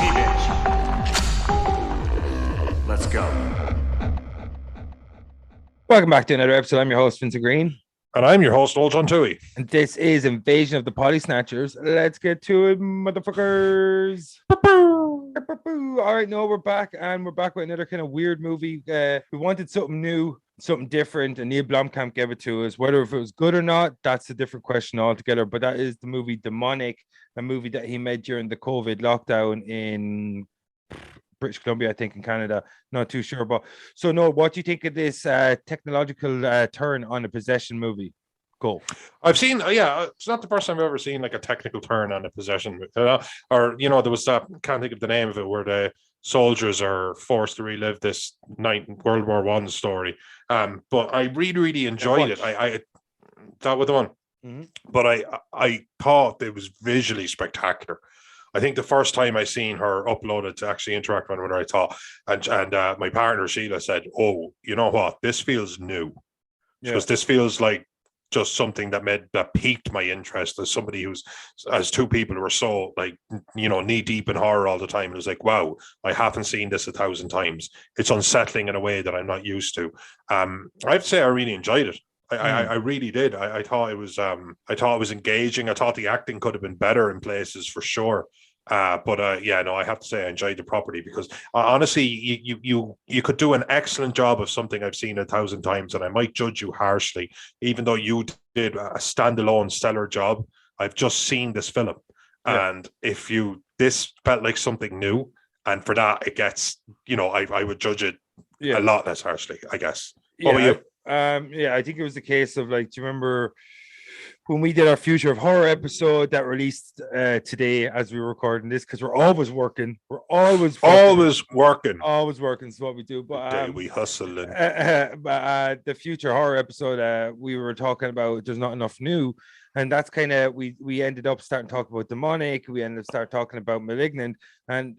T-Binge. Let's go. Welcome back to another episode. I'm your host, Vincent Green. And I'm your host, Old John Toohey. And this is Invasion of the Potty Snatchers. Let's get to it, motherfuckers. All right, no, we're back. And we're back with another kind of weird movie. We wanted something new, something different, and Neil Blomkamp gave it to us. Whether if it was good or not, that's a different question altogether. But that is the movie Demonic, a movie that he made during the COVID lockdown in British Columbia, I think, in Canada. Not too sure. But so, no, what do you think of this technological turn on a possession movie? Go. I've seen, it's not the first time I've ever seen like a technical turn on a possession, or there was that, can't think of the name of it, where the soldiers are forced to relive this World War I story. But I really enjoyed it. I that was the one. Mm-hmm. But I thought it was visually spectacular. I think the first time I seen her uploaded to actually interact with her, I thought, and my partner Sheila said, "Oh, you know what? This feels new." Because this feels like just something that piqued my interest as somebody as two people who are so knee deep in horror all the time. It was like, wow, I haven't seen this 1,000 times. It's unsettling in a way that I'm not used to. I have to say I really enjoyed it. I really did. I thought it was engaging. I thought the acting could have been better in places for sure. I have to say I enjoyed the property because honestly, you could do an excellent job of something I've seen 1,000 times, and I might judge you harshly, even though you did a standalone stellar job. I've just seen this film, and this felt like something new, and for that it gets, I would judge it a lot less harshly, I guess. What about you? I think it was the case of, like, do you remember when we did our Future of Horror episode that released today as we were recording this, because we're always working. We're always working. Is what we do. But we hustle. The Future Horror episode, we were talking about there's not enough new. And that's kind of, we ended up starting to talk about Demonic. We ended up start talking about Malignant. And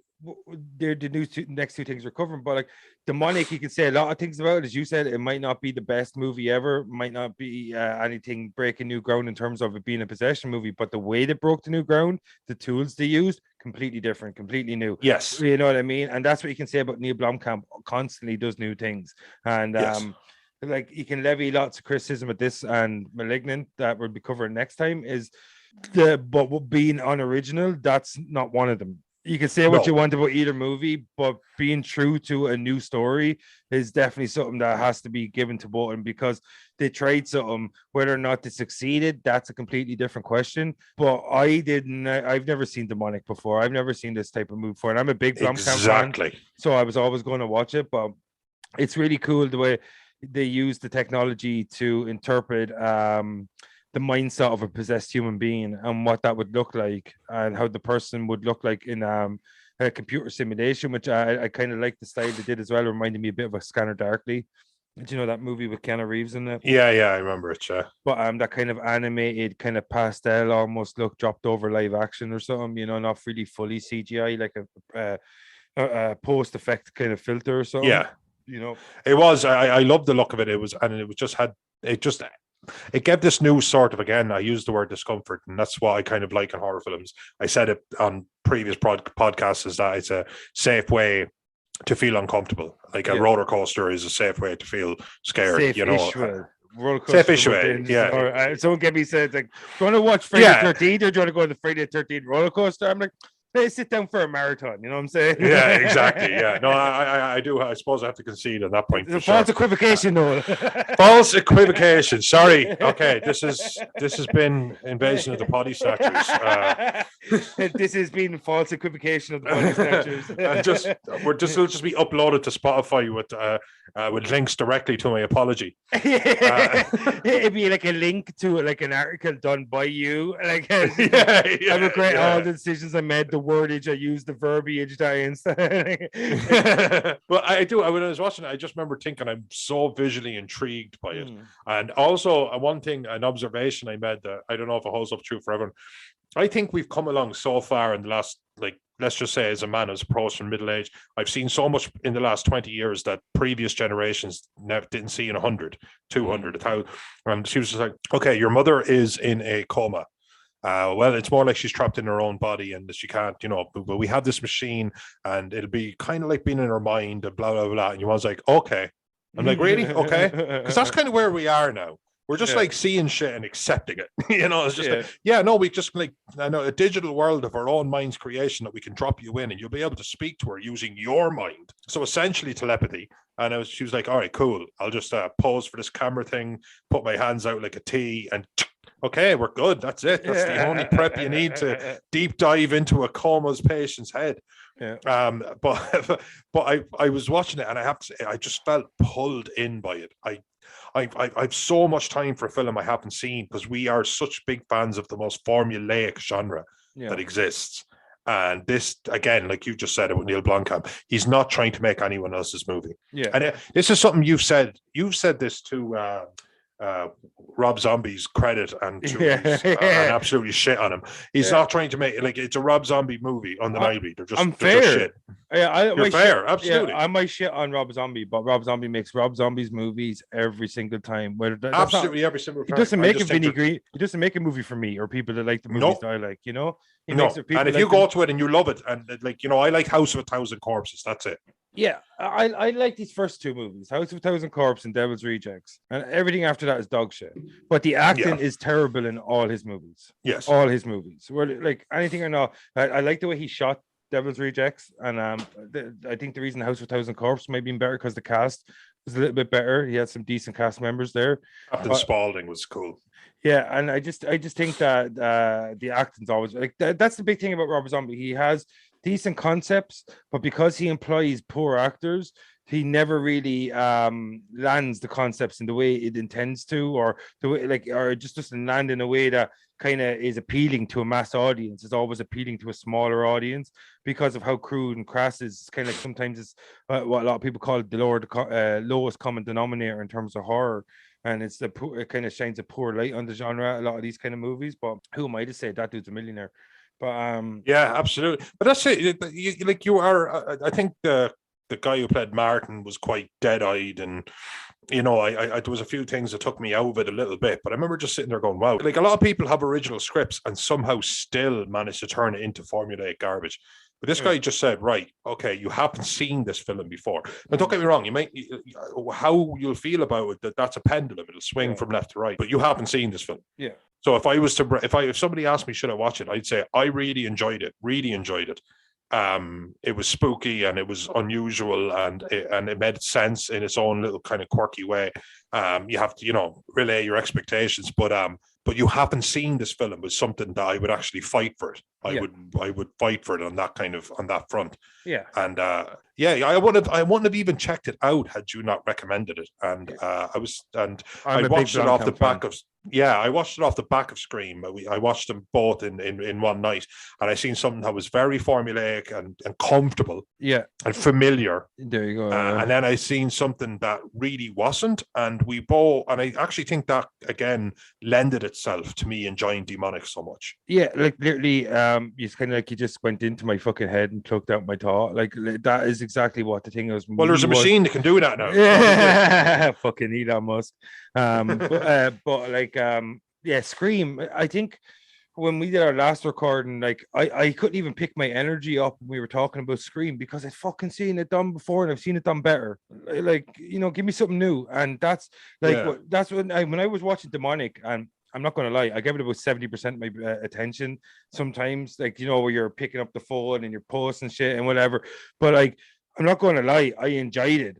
they're the next two things we're covering. But like Demonic, you can say a lot of things about it. As you said, it might not be the best movie ever, might not be anything breaking new ground in terms of it being a possession movie, but the way they broke the new ground, the tools they used, completely different, completely new. Yes. You know what I mean? And that's what you can say about Neil Blomkamp. Constantly does new things. And like, you can levy lots of criticism at this and Malignant that we'll be covering next time but being unoriginal, that's not one of them. You can say what you want about either movie, but being true to a new story is definitely something that has to be given to both of them, because they tried something. Whether or not they succeeded, that's a completely different question. But I've never seen Demonic before. I've never seen this type of movie before. And I'm a big Blomkamp fan, so I was always going to watch it. But it's really cool the way they use the technology to interpret the mindset of a possessed human being and what that would look like and how the person would look like in a computer simulation, which I kind of like the style they did as well. It reminded me a bit of a Scanner Darkly. Do you know that movie with Keanu Reeves in it? Yeah, I remember it, yeah. But that kind of animated, kind of pastel almost look, dropped over live action or something, not really fully CGI, like a post-effect kind of filter or something. Yeah. It was, I love the look of it. It gave this new sort of, again, I use the word discomfort, and that's what I kind of like in horror films. I said it on previous podcasts, is that it's a safe way to feel uncomfortable. Like a roller coaster is a safe way to feel scared, Safe-ish way, yeah. Someone gave me said, like, do you want to watch Friday the 13th, or do you want to go on the Friday the 13th roller coaster? I'm like, let's sit down for a marathon, you know what I'm saying? Yeah, exactly. Yeah. No, I do. I suppose I have to concede at that point. It's a false equivocation, Noel. False equivocation. Sorry. Okay. This has been Invasion of the Potty Snatchers. This has been false equivocation of the Potty Snatchers. It'll just be uploaded to Spotify with links directly to my apology. It'd be like a link to like an article done by you. Like, I regret all the decisions I made, the wordage I used, the verbiage that I instead. But when I was watching it, I just remember thinking I'm so visually intrigued by it. And also an observation I made that I don't know if it holds up true for everyone. I think we've come along so far in the last, like, let's just say, as a man who's approaching middle age, I've seen so much in the last 20 years that previous generations didn't see in 100, 200, 1,000. And she was just like, okay, your mother is in a coma. Well, it's more like she's trapped in her own body and that she can't, but we have this machine and it'll be kind of like being in her mind and blah, blah, blah. And your mom's like, okay. I'm like, really? Okay. Because that's kind of where we are now. We're just like seeing shit and accepting it. It's just like, no, we just like, I know a digital world of our own mind's creation that we can drop you in and you'll be able to speak to her using your mind. So essentially telepathy. And she was like, all right, cool. I'll just pose for this camera thing, put my hands out like a T and okay, we're good. That's it. That's the only prep you need to deep dive into a comatose patient's head. Yeah. But I was watching it and I have to say, I just felt pulled in by it. I've so much time for a film I haven't seen because we are such big fans of the most formulaic genre that exists. And this, again, like you just said it with Neil Blomkamp, he's not trying to make anyone else's movie. Yeah. And this is something you've said. You've said this to Rob Zombie's credit and to and absolutely shit on him. He's not trying to make like it's a Rob Zombie movie undeniably. They're just shit. Yeah, You're fair, absolutely. Yeah, I might shit on Rob Zombie, but Rob Zombie makes Rob Zombie's movies every single time. Absolutely every single time. He doesn't make a Vinnie Green. He doesn't make a movie for me or people that like the movies that I like. He makes it. And if you go to it and you love it, and like I like House of a Thousand Corpses. That's it. Yeah, I like these first two movies, House of a Thousand Corpses and Devil's Rejects, and everything after that is dog shit. But the acting is terrible in all his movies. Yes, all his movies. Well, like anything or not, I like the way he shot Devil's Rejects, and I think the reason House of a Thousand Corpses might be better because the cast was a little bit better. He had some decent cast members there. Captain Spaulding was cool. Yeah, and I just think that the acting's always like that's the big thing about Robert Zombie. He has decent concepts, but because he employs poor actors, he never really lands the concepts in the way it intends to, or the way or it just doesn't land in a way that kind of is appealing to a mass audience. It's always appealing to a smaller audience because of how crude and crass it is. It's kind of like sometimes it's what a lot of people call the lowest common denominator in terms of horror. And it kind of shines a poor light on the genre, a lot of these kind of movies. But who am I to say that dude's a millionaire? But yeah, absolutely. But that's it. You are. I think the guy who played Martin was quite dead-eyed, and I there was a few things that took me out of it a little bit. But I remember just sitting there going, "Wow!" Like a lot of people have original scripts and somehow still manage to turn it into formulaic garbage. But this guy just said, right, okay, you haven't seen this film before. Now, don't get me wrong, how you'll feel about it, that's a pendulum. It'll swing from left to right, but you haven't seen this film. Yeah. So if somebody asked me, should I watch it? I'd say I really enjoyed it. It was spooky and it was unusual and it made sense in its own little kind of quirky way. You have to, relay your expectations, but you haven't seen this film was something that I would actually fight for it. I would fight for it on that front. Yeah. And I wouldn't have even checked it out had you not recommended it. And I watched it off the back of I watched it off the back of Scream. I watched them both in one night, and I seen something that was very formulaic and comfortable. Yeah. And familiar. There you go. And then I seen something that really wasn't, and I actually think that again lended itself to me enjoying Demonic so much. Yeah, like literally, it's kind of like you just went into my fucking head and plucked out my thought. Like that is exactly what the thing was. Well, there's a machine that can do that now. Yeah, fucking Elon Musk. Scream. I think when we did our last recording, like I couldn't even pick my energy up when we were talking about Scream because I've fucking seen it done before and I've seen it done better. Like, give me something new. And that's like that's when I was watching Demonic, and I'm not going to lie, I give it about 70% of my attention sometimes, like, where you're picking up the phone and you're posting shit and whatever. But like, I'm not going to lie, I enjoyed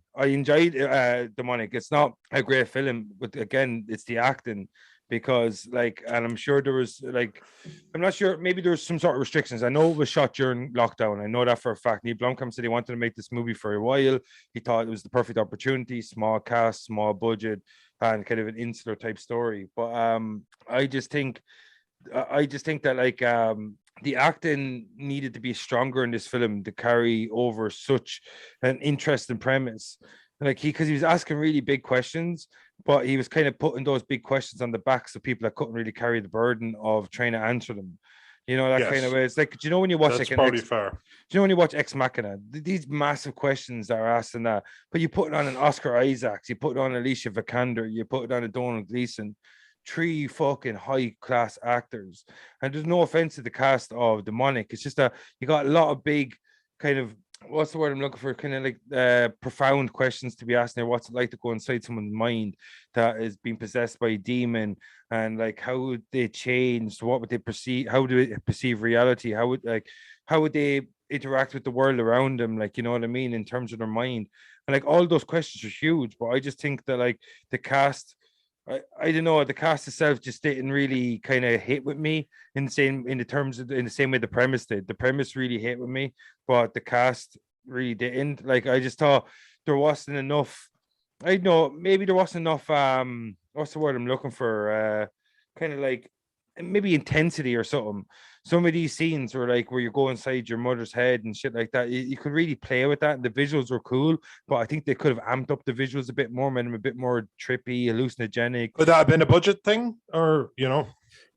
it. Demonic. It's not a great film, but again, it's the acting. Because and I'm sure there was I'm not sure, maybe there was some sort of restrictions. I know it was shot during lockdown. I know that for a fact. Neil Blomkamp said he wanted to make this movie for a while. He thought it was the perfect opportunity, small cast, small budget, and kind of an insular type story. But I just think that the acting needed to be stronger in this film to carry over such an interesting premise. Because he was asking really big questions, but he was kind of putting those big questions on the backs of people that couldn't really carry the burden of trying to answer them. Kind of way. It's like, do you know when you watch fair. Do you know when you watch Ex Machina? These massive questions that are asked in that, but you put it on an Oscar Isaacs, you put it on Alicia Vikander, you put it on a Donald Gleason. three fucking high class actors, and there's no offense to the cast of Demonic. It's just that you got a lot of big kind of, what's the word I'm looking for? Kind of like profound questions to be asked there. What's it like to go inside someone's mind that is being possessed by a demon, and like how would they change? What would they perceive? How do they perceive reality? How would they interact with the world around them? Like, you know what I mean, in terms of their mind. And like all those questions are huge, but I just think that like the cast, I don't know, the cast itself just didn't really kind of hit with me in the same way the premise did. The premise really hit with me, but the cast really didn't. Like I just thought there wasn't enough. I know maybe there wasn't enough. What's the word I'm looking for? Kind of like maybe intensity or something. Some of these scenes were like where you go inside your mother's head and shit like that. You could really play with that, and the visuals were cool. But I think they could have amped up the visuals a bit more, made them a bit more trippy, hallucinogenic. Could that have been a budget thing, or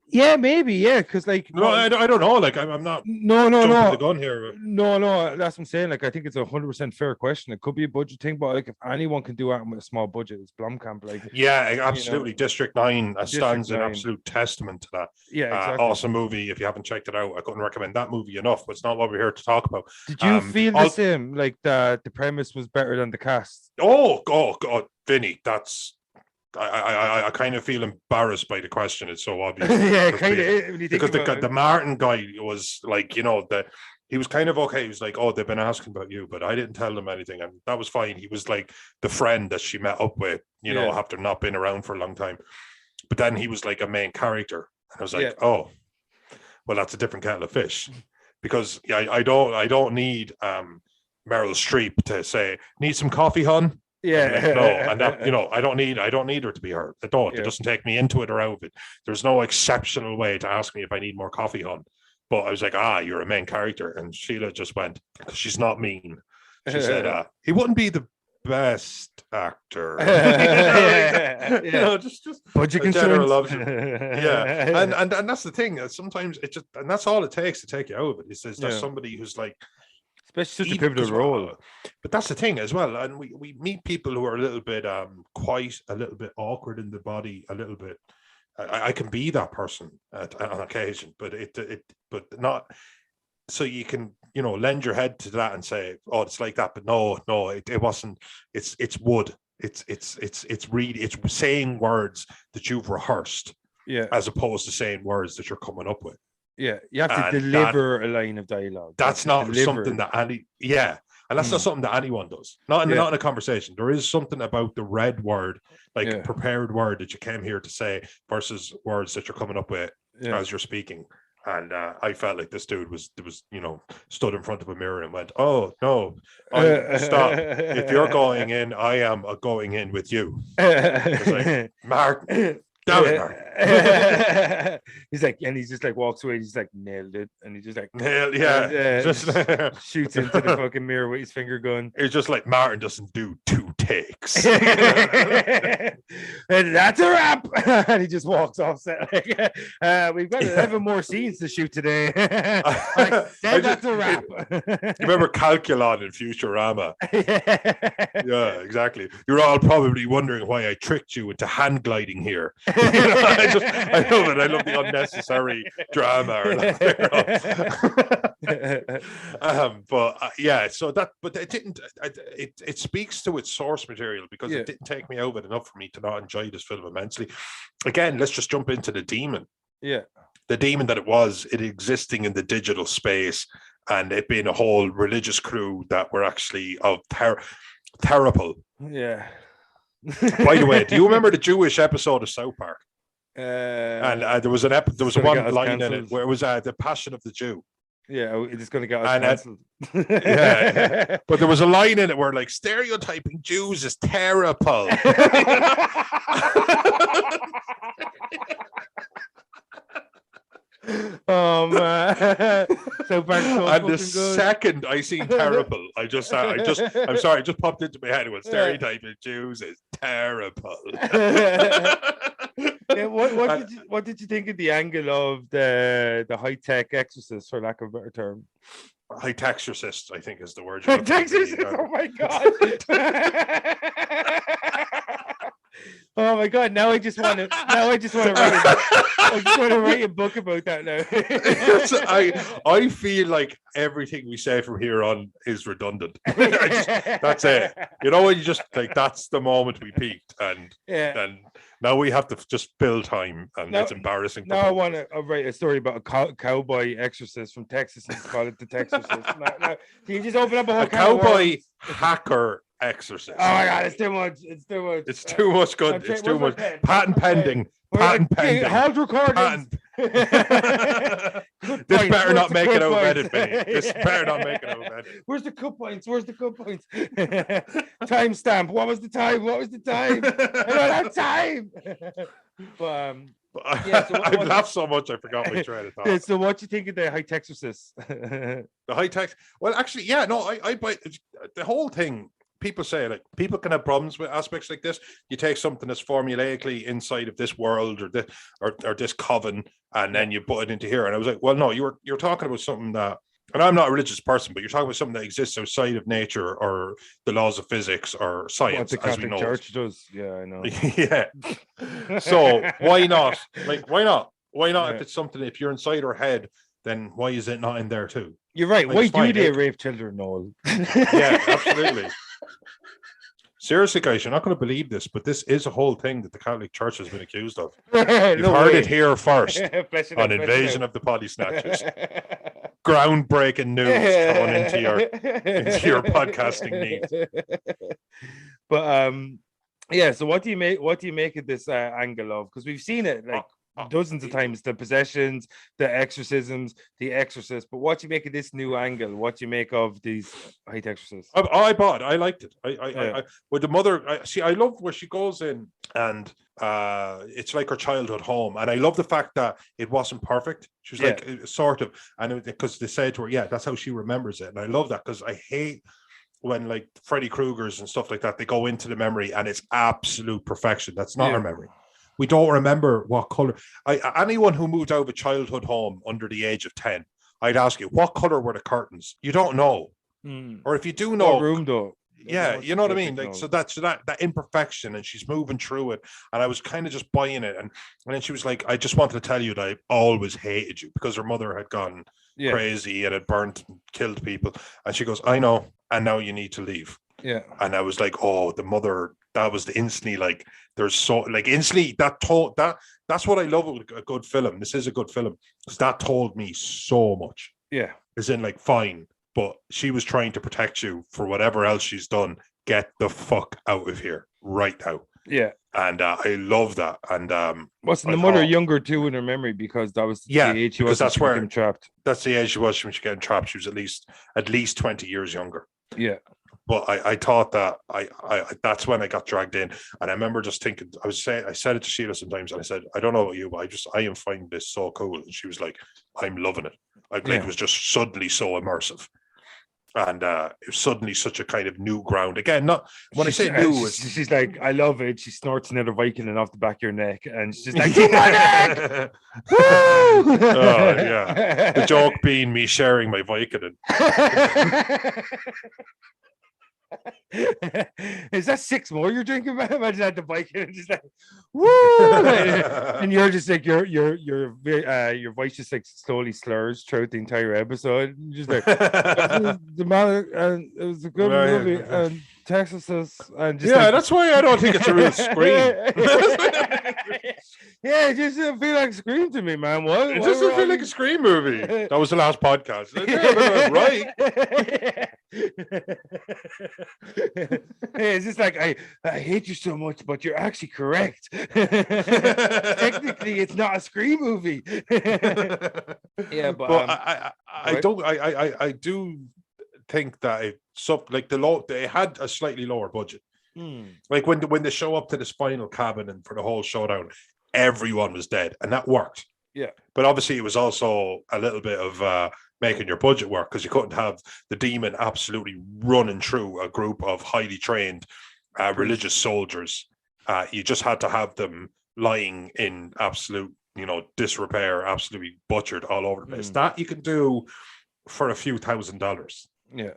Yeah, maybe, yeah, because like No, I don't know. Like, I'm not no, jumping the gun here. no, that's what I'm saying. Like, I think it's 100% fair question. It could be a budget thing, but like if anyone can do it with a small budget, it's Blomkamp. Like, Yeah, absolutely. District 9 stands an 9. absolute testament to that. Yeah, exactly. Awesome movie. If you haven't checked it out, I couldn't recommend that movie enough, but it's not what we're here to talk about. Did you feel the same? Like the premise was better than the cast? Oh, God, Vinny, that's I kind of feel embarrassed by the question. It's so obvious. Yeah, kind of. Because the Martin guy was like, he was kind of okay. He was like, oh, they've been asking about you, but I didn't tell them anything. And that was fine. He was like the friend that she met up with, after not being around for a long time. But then he was like a main character. And I was like, oh, well, that's a different kettle of fish. Because I don't need Meryl Streep to say, need some coffee, hon? Yeah, like, no, and that I don't need her to be her at all. It doesn't take me into it or out of it. There's no exceptional way to ask me if I need more coffee, hon. But I was like, you're a main character, and Sheila just went, because she's not mean. She said, he wouldn't be the best actor. Just budget general loves him. Yeah, and that's the thing. Sometimes it just, and that's all it takes to take you out of it. Is there's somebody who's like. Especially such a pivotal role. But that's the thing as well. And we meet people who are a little bit quiet, a little bit awkward in the body, a little bit. I can be that person on occasion, but but not. So you can lend your head to that and say, oh, it's like that. But no, it wasn't. It's wood. It's saying words that you've rehearsed, as opposed to saying words that you're coming up with. Yeah, you have to deliver a line of dialogue. That's not something that and that's not something that anyone does. Not in a conversation. There is something about the red word, like a prepared word that you came here to say versus words that you're coming up with as you're speaking. And I felt like this dude was stood in front of a mirror and went, "Oh no, stop! If you're going in, I am going in with you." It's like, Martin. He's like, and he's just like walks away. He's like, nailed it, and he just like just shoots into the fucking mirror with his finger gun. It's just like Martin doesn't do 2 takes, and that's a wrap. And he just walks off set. We've got 11 more scenes to shoot today. That's a wrap. You remember Calculon in Futurama? Yeah, exactly. You're all probably wondering why I tricked you into hand gliding here. I love it. I love the unnecessary drama. So that, but it didn't. It speaks to its source material because it didn't take me out of it enough for me to not enjoy this film immensely. Again, let's just jump into the demon. Yeah, the demon that it existing in the digital space, and it being a whole religious crew that were actually of terrible. Yeah. By the way, do you remember the Jewish episode of South Park? And there was one line in it where it was the Passion of the Jew. Yeah, it's going to get us cancelled. But there was a line in it where like stereotyping Jews is terrible. Oh man! So and the second I seen terrible, I'm sorry, it just popped into my head. It was stereotyping Jews is terrible. What did you think of the angle of the high-tech exorcist, for lack of a better term? Hi-techorcists, I think, is the word. Hi-techorcists. Oh my god! Oh my god! Now I just want to. Now I just want to write. I just want to write a book about that now. I feel like everything we say from here on is redundant. That's it. You know, when you just like that's the moment we peaked, and now we have to just fill time, and it's embarrassing. Now I want to write a story about a cowboy exorcist from Texas and call it the Texorcist. Now, can you just open up a whole cowboy hacker exorcist? Oh my god, it's too much. It's too much. It's too much good. It's too much. Patent pending. Patent pending. Hold recordings. This better not make it over edit, Vinnie. This better not make it over edit. Where's the cut points? Where's the cut points? Timestamp. What was the time? What was the time? I don't have time. But I've laughed so much I forgot my train of thought. So what do you think of the hi-techorcists? The hi-tech. Well, actually, yeah, no, I the whole thing. People say like people can have problems with aspects like this. You take something that's formulaically inside of this world or this coven, and then you put it into here. And I was like, well, no, you're talking about something that, and I'm not a religious person, but you're talking about something that exists outside of nature or the laws of physics or science, what the as we Catholic know. Church does. Yeah, I know. Yeah. So why not? Like, why not? Why not? If it's something, if you're inside our head, then why is it not in there too? You're right. Like, why do they rape children, Noel? Yeah, absolutely. Seriously, guys, you're not going to believe this, but this is a whole thing that the Catholic Church has been accused of. You've heard it here first on Invasion of the Body Snatchers. Groundbreaking news coming into your podcasting needs. But yeah. So what do you make of this angle of? Because we've seen it like dozens of times, the possessions, the exorcisms, the exorcist. But what do you make of this new angle? What do you make of these hi-techorcists? I bought it. I liked it. I with the mother. I love where she goes in, and it's like her childhood home. And I love the fact that it wasn't perfect. She was like sort of, and because they said to her, yeah, that's how she remembers it. And I love that because I hate when like Freddy Krueger's and stuff like that, they go into the memory and it's absolute perfection. That's not her memory. We don't remember what color. Anyone who moved out of a childhood home under the age of 10, I'd ask you, what color were the curtains? You don't know. Or if you do know, what room though? Yeah, you know what I mean? Like, so that imperfection, and she's moving through it. And I was kind of just buying it. And then she was like, I just wanted to tell you that I always hated you, because her mother had gone crazy and had burnt and killed people. And she goes, I know. And now you need to leave. Yeah. And I was like, oh, the mother, that was the instantly, like, there's so, like, instantly that's what I love with a good film. This is a good film because that told me so much. Yeah. As in, like, fine, but she was trying to protect you for whatever else she's done. Get the fuck out of here right now. Yeah. And I love that. And wasn't the mother younger too in her memory, because that was the age she was, that's where trapped. That's the age she was when she getting trapped. She was at least 20 years younger. Yeah. But I thought that I that's when I got dragged in. And I remember just thinking, I said it to Sheila sometimes, and I said, I don't know about you, but I am finding this so cool. And she was like, I'm loving it. It was just suddenly so immersive. And it was suddenly such a kind of new ground. Again, not when I say new, she's like, I love it. She snorts another Viking off the back of your neck, and she's like, keep my neck! Woo! Oh, yeah. The joke being me sharing my Viking. Is that 6 more you're drinking, man? Imagine that the bike and just like woo, and you're just like your voice just like slowly slurs throughout the entire episode. Just like the man, and it was a good movie, and Texas is, and just that's why I don't think it's a real Scream. Yeah, it just doesn't feel like Scream to me, man. What? It doesn't feel like a Scream movie. That was the last podcast. Right. It's just like I hate you so much, but you're actually correct. Technically, it's not a Scream movie. Yeah, but I do think that they had a slightly lower budget. Like when they show up to this final cabin and for the whole showdown, everyone was dead, and that worked. Yeah, but obviously it was also a little bit of making your budget work, because you couldn't have the demon absolutely running through a group of highly trained religious soldiers. You just had to have them lying in absolute, disrepair, absolutely butchered all over the place. That you can do for a few $1,000s. Yeah.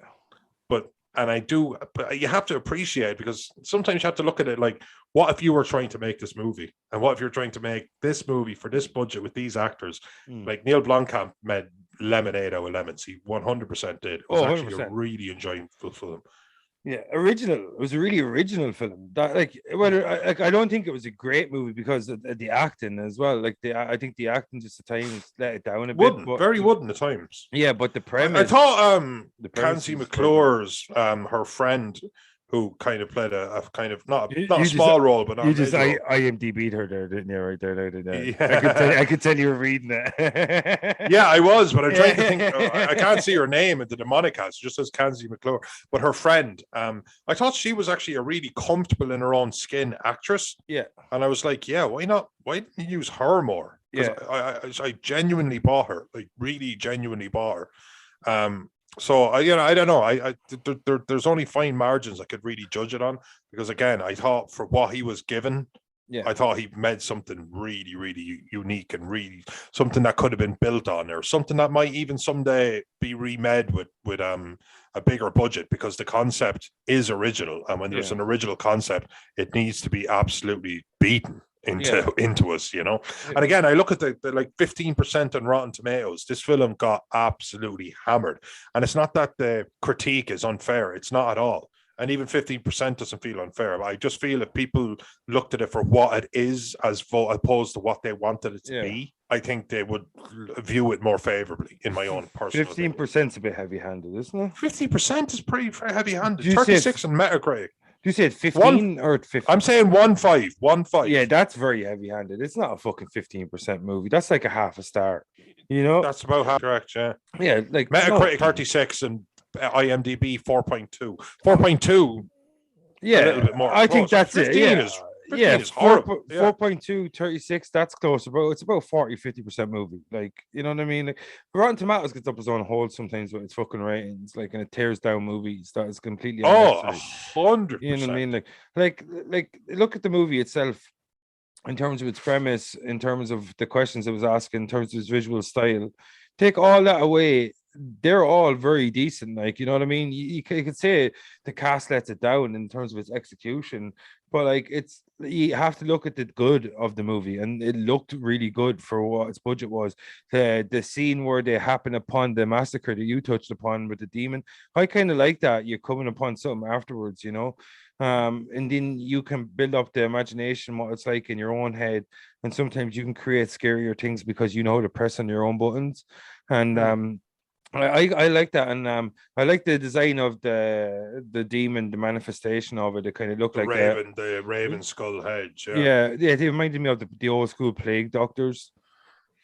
But And I do, but you have to appreciate, because sometimes you have to look at it like, what if you were trying to make this movie? And what if you're trying to make this movie for this budget with these actors? Like Neil Blomkamp made lemonade out of lemons. He 100% did. It was actually 100%. a really enjoyable film. Yeah, original. It was a really original film. That I don't think it was a great movie because of the acting as well. Like I think the acting just at times let it down a bit. Very wooden at times. Yeah, but the premise. I thought the premise Kanzi McClure's her friend, who kind of played a kind of not a just, small role, but you just IMDb'd her there, didn't you? Right there, Yeah. I could tell you were reading it. Yeah, I was, but I'm trying to think. I can't see her name in the mnemonic cast. It just says Kanzi McClure. But her friend, I thought she was actually a really comfortable in her own skin actress. Yeah, and I was like, yeah, why not? Why didn't you use her more? Yeah, I genuinely bought her, like really genuinely bought her. So I don't know. There's only fine margins I could really judge it on, because again, I thought for what he was given, I thought he made something really, really unique and really something that could have been built on, or something that might even someday be remade with a bigger budget, because the concept is original, and when there's an original concept, it needs to be absolutely beaten into us, you know. And again, I look at the like 15% on Rotten Tomatoes. This film got absolutely hammered, and it's not that the critique is unfair. It's not at all. And even 15% doesn't feel unfair. But I just feel if people looked at it for what it is, as opposed to what they wanted it to be, I think they would view it more favorably, in my own personal 15% is a bit heavy-handed, isn't it? 50% is pretty heavy-handed. 36 on Metacritic. Do you say 15 or 15? I'm saying 1.5. Yeah, that's very heavy-handed. It's not a fucking 15% movie. That's like a half a star. You know? That's about half correct, yeah. Yeah, like Metacritic 36 and IMDb 4.2. 4.2. Yeah, a little bit more. I think that's 15 it. Is, 15 is horrible. 4.2, 36, that's close. It's about 40-50% movie. Like, you know what I mean? Like, Rotten Tomatoes gets up its own hole sometimes with its fucking ratings, like, and it tears down movies that is completely 100%. You know what I mean? Like look at the movie itself in terms of its premise, in terms of the questions it was asking, in terms of its visual style. Take all that away, they're all very decent. Like, you know what I mean? You could say the cast lets it down in terms of its execution, but like you have to look at the good of the movie, and it looked really good for what its budget was. The scene where they happen upon the massacre that you touched upon with the demon, I kind of like that. You're coming upon something afterwards, you know. And then you can build up the imagination, what it's like in your own head, and sometimes you can create scarier things because you know how to press on your own buttons. And I like that, and I like the design of the demon, the manifestation of it. It kind of looked like the raven skull head. Yeah, they reminded me of the old school plague doctors.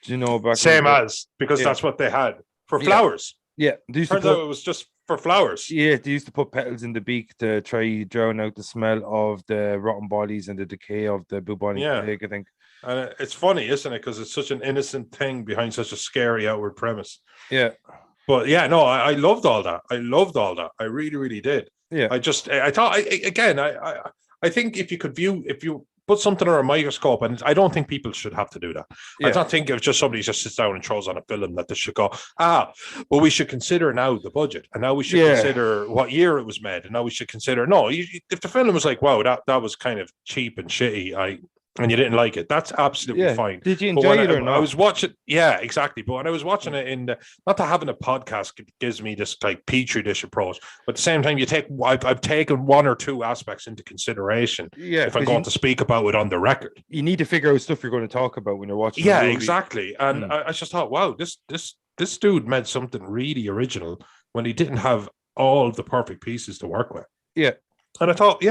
Do you know back same as because that's what they had for flowers. Yeah, turns out it was just for flowers. Yeah, they used to put petals in the beak to try drown out the smell of the rotten bodies and the decay of the bubonic plague, I think. And it's funny, isn't it? Because it's such an innocent thing behind such a scary outward premise. Yeah. But yeah, no, I loved all that. I really, really did. Yeah. I thought, I think if you put something under a microscope, and I don't think people should have to do that. Yeah. I don't think if just somebody just sits down and throws on a film that they should go, but we should consider now the budget, and now we should consider what year it was made, and now we should consider, if the film was like, wow, that was kind of cheap and shitty, and you didn't like it, that's absolutely fine. Did you enjoy it or not? I was watching, exactly. But when I was watching it not that having a podcast gives me this like petri dish approach, but at the same time, I've taken one or two aspects into consiration. Yeah, if I'm going to speak about it on the record, you need to figure out stuff you're going to talk about when you're watching. Yeah, exactly. And I just thought, wow, this dude made something really original when he didn't have all the perfect pieces to work with. Yeah, and I thought,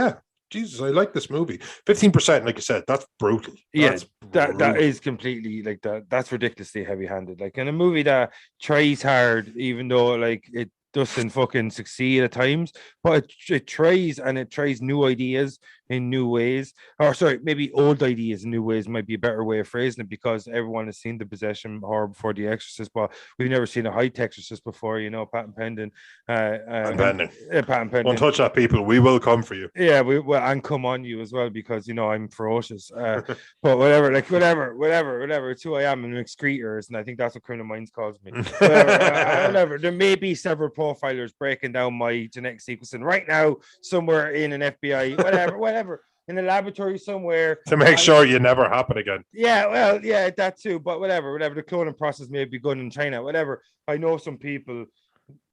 Jesus, I like this movie. 15%, like I said, that's brutal. That is completely like that. That's ridiculously heavy-handed. Like in a movie that tries hard, even though like it doesn't fucking succeed at times, but it tries, and it tries new ideas in new ways, or sorry, maybe old ideas in new ways might be a better way of phrasing it, because everyone has seen the possession horror before the Exorcist, but we've never seen a hi-techorcist before, patent pending. Patent pending. Don't touch that, people. We will come for you. Yeah, and come on you as well, because I'm ferocious. But whatever, it's who I am. I'm an excretors, and I think that's what Criminal Minds calls me. Whatever. There may be several profilers breaking down my genetic sequencing right now somewhere in an FBI, whatever, in a laboratory somewhere to make sure you never happen again. Yeah, well, yeah, that too. But whatever, the cloning process may be good in China. Whatever. I know some people,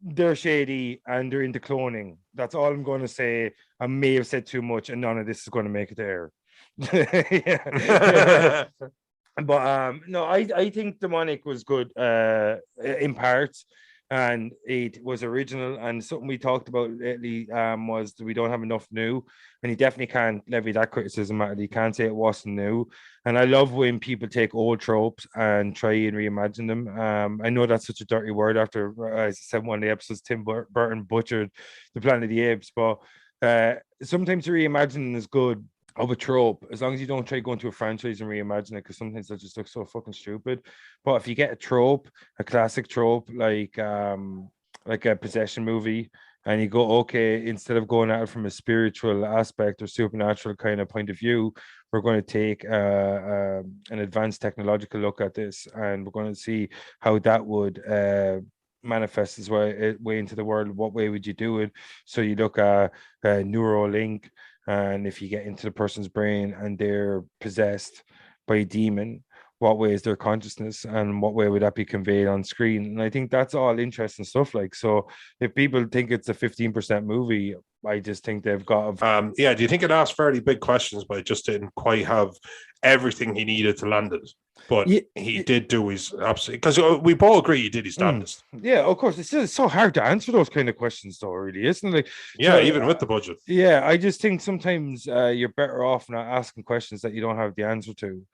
they're shady and they're into cloning. That's all I'm going to say. I may have said too much, and none of this is going to make it there. Yeah. But no, I think Demonic was good in parts, and it was original. And something we talked about lately was that we don't have enough new, and he definitely can't levy that criticism at it. He can't say it wasn't new. And I love when people take old tropes and try and reimagine them. I know that's such a dirty word after, as I said, one of the episodes, Tim Burton butchered the Planet of the Apes, but sometimes reimagining is good of a trope, as long as you don't try going to a franchise and reimagine it, because sometimes that just looks so fucking stupid. But if you get a trope, a classic trope like a possession movie, and you go, okay, instead of going at it from a spiritual aspect or supernatural kind of point of view, we're going to take an advanced technological look at this, and we're going to see how that would manifest its way into the world. What way would you do it? So you look at Neuralink, and if you get into the person's brain and they're possessed by a demon, what way is their consciousness, and what way would that be conveyed on screen? And I think that's all interesting stuff. Like, so if people think it's a 15% movie, I just think they've got do you think it asked fairly big questions, but it just didn't quite have everything he needed to land it? But he did do his absolutely, because we both agree he did his damnedest. Yeah, of course. It's just so hard to answer those kind of questions, though, really, isn't it? Like, yeah, even with the budget. Yeah, I just think sometimes you're better off not asking questions that you don't have the answer to.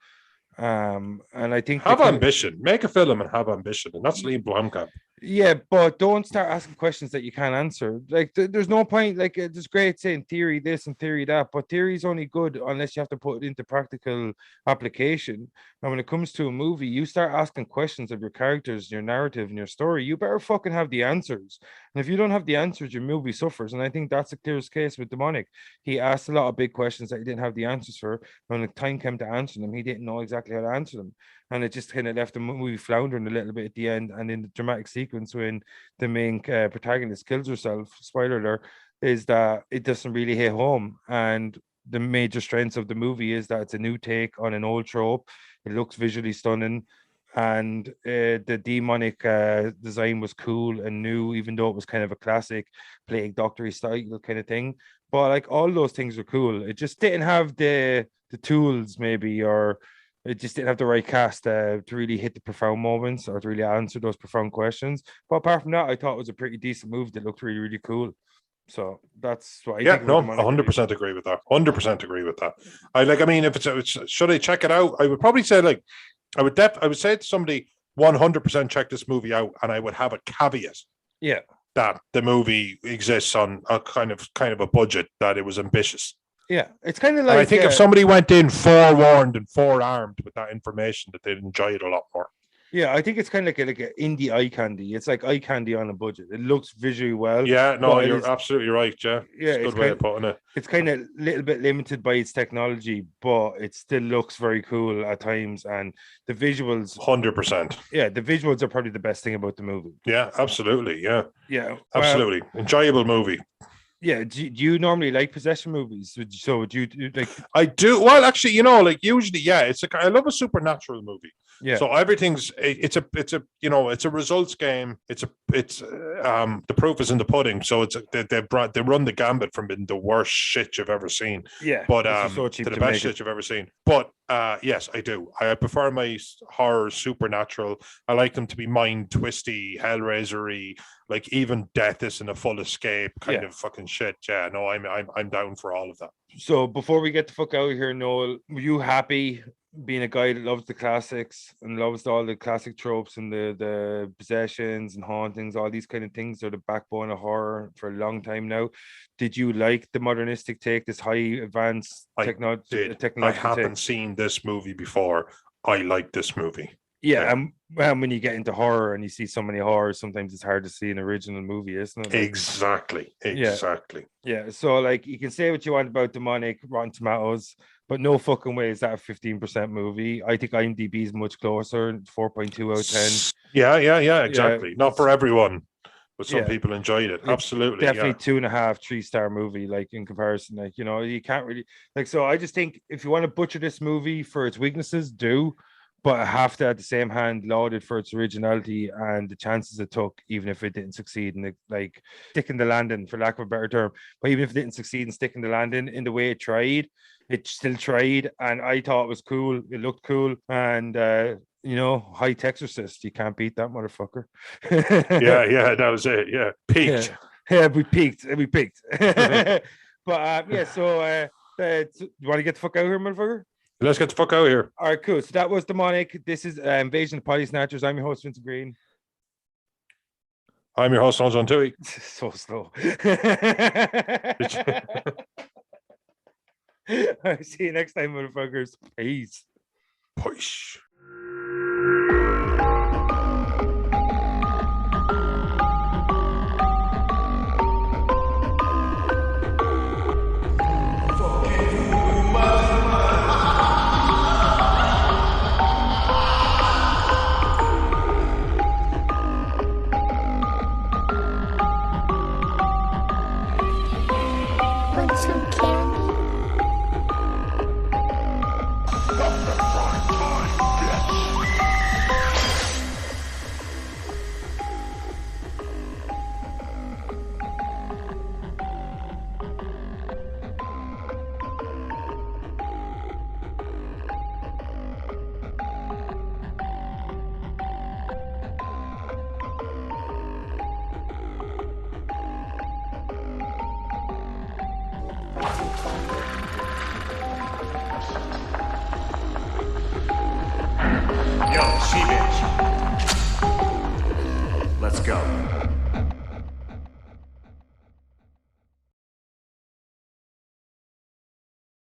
And I think have ambition, make a film and have ambition, and that's Liam Blomkamp. Yeah, but don't start asking questions that you can't answer. Like, there's no point. Like, it's great saying theory this and theory that, but theory is only good unless you have to put it into practical application. And when it comes to a movie, you start asking questions of your characters, your narrative, and your story. You better fucking have the answers. And if you don't have the answers, your movie suffers. And I think that's the clearest case with Demonic. He asked a lot of big questions that he didn't have the answers for. When the time came to answer them, he didn't know exactly how to answer them, and it just kind of left the movie floundering a little bit at the end. And in the dramatic sequence when the main protagonist kills herself, spoiler alert, is that it doesn't really hit home. And the major strengths of the movie is that it's a new take on an old trope. It looks visually stunning, and the demonic design was cool and new, even though it was kind of a classic plague doctory style kind of thing. But like, all those things are cool. It just didn't have the tools, maybe, or it just didn't have the right cast to really hit the profound moments or to really answer those profound questions. But apart from that, I thought it was a pretty decent movie that looked really, really cool. So that's what I think. No, 100% agree with that. 100% agree with that. I mean, if it's should I check it out? I would probably say, like, I would say to somebody 100% check this movie out, and I would have a caveat. Yeah. That the movie exists on a kind of a budget, that it was ambitious. Yeah, it's kind of like, and I think if somebody went in forewarned and forearmed with that information, that they'd enjoy it a lot more. Yeah, I think it's kind of like an indie eye candy. It's like eye candy on a budget. It looks visually well. Yeah, no, you're absolutely right. Yeah, yeah, it's a good way of putting it. It's kind of a little bit limited by its technology, but it still looks very cool at times. And the visuals, 100%. Yeah, the visuals are probably the best thing about the movie. Yeah, absolutely. Yeah, yeah, absolutely. Enjoyable movie. Yeah, do you normally like possession movies? So would you like? I do. Well, actually, like, usually, yeah, I love a supernatural movie. Yeah. So everything's it's a results game. It's the proof is in the pudding. So they run the gambit from being the worst shit you've ever seen. Yeah. But to the best shit you've ever seen. But yes, I do. I prefer my horror supernatural. I like them to be mind twisty, hellraisery, like even death isn't a full escape kind of fucking shit. Yeah, no, I'm down for all of that. So before we get the fuck out of here, Noel, were you happy being a guy that loves the classics and loves all the classic tropes and the possessions and hauntings, all these kind of things are the backbone of horror for a long time now? Did you like the modernistic take, this high advanced technology? I haven't seen this movie before. I like this movie. Yeah, and when you get into horror and you see so many horrors, sometimes it's hard to see an original movie, isn't it? Exactly. Yeah. So, like, you can say what you want about Demonic, Rotten Tomatoes, but no fucking way is that a 15% movie. I think IMDb is much closer, 4.2 out of 10. Yeah, exactly. Not for everyone. but some people enjoyed it. Absolutely, definitely 2.5, 3-star movie. Like in comparison, like you can't really like. So I just think if you want to butcher this movie for its weaknesses, do. But I have to, at the same hand, laud it for its originality and the chances it took, even if it didn't succeed in like sticking the landing, for lack of a better term. But even if it didn't succeed in sticking the landing in the way it tried, it still tried, and I thought it was cool. It looked cool, and hi-techorcists, you can't beat that motherfucker. yeah, that was it. Yeah, peaked. Yeah, we peaked. But so you want to get the fuck out of here, motherfucker? Let's get the fuck out of here. All right, cool. So that was Demonic. This is Invasion of Potty Snatchers. I'm your host, Vincent Green. I'm your host, John Tui. So slow. I'll see you next time, motherfuckers. Peace. Push. Put some carrots